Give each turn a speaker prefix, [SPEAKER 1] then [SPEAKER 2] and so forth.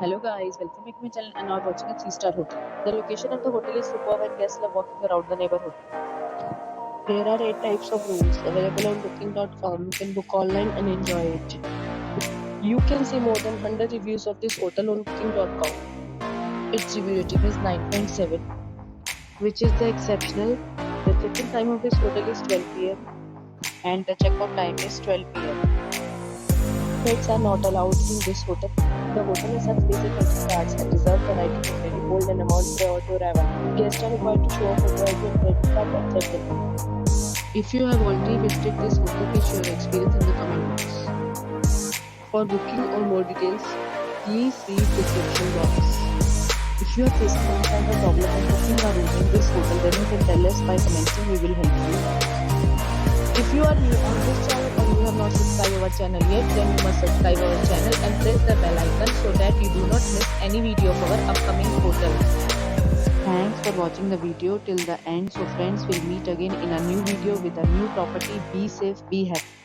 [SPEAKER 1] Hello guys, welcome back to my channel and now watching a 3-star hotel. The location of the hotel is superb and guests love walking around the neighborhood. There are 8 types of rooms available on booking.com. You can book online and enjoy it. You can see more than 100 reviews of this hotel on booking.com. Its review rating is 9.7, which is the exceptional. The check-in time of this hotel is 12 p.m. and the check-out time is 12 p.m. Pets are not allowed in this hotel. The hotel accepts basic credit cards and reserves the right to temporarily hold an amount prior to arrival. Guests are required to show a photo ID and credit card at check-in. If you have already visited this hotel, please share your experience in the comment box. For booking or more details, please read description box. If you are facing any kind of problem in booking a room in this hotel, then you can tell us by commenting. We will help you. If you are new on this channel or you have not subscribed our channel yet, then you must subscribe our channel and press the bell icon so that you do not miss any video of our upcoming hotels. Thanks for watching the video till the end. So friends, will meet again in a new video with a new property. Be safe, be happy.